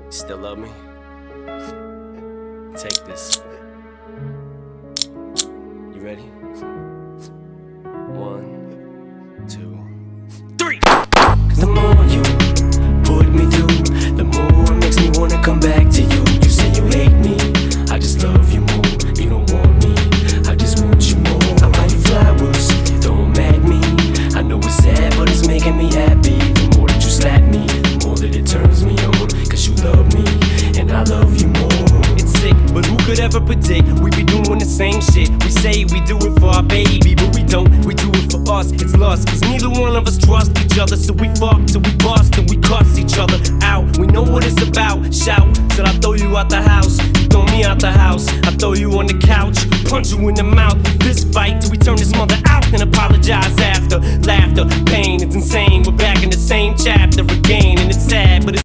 You still love me? Take this. You ready? 1, 2, 3. 'Cause the more you put me through, the more it makes me wanna come back to you. You say you hate me, I just love you more. You don't want me, I just want you more. I buy you flowers, you throw them at me. I know it's sad, but it's making me happy. The more that you slap me, the more that it turns me on. 'Cause you love me, and I love you more. It's sick, but who could ever predict we be doing the same shit? We say we do it for our baby, but we don't. We do it for us, it's lost. 'Cause neither one of us trust each other. So we fuck till we bust and we cuss each other out. We know what it's about. Shout till I throw you out the house. You throw me out the house, I throw you on the couch, punch you in the mouth. Fist fight till we turn this mother out and apologize after. Laughter, pain, it's insane. We're back in the same chapter again, and it's sad, but it's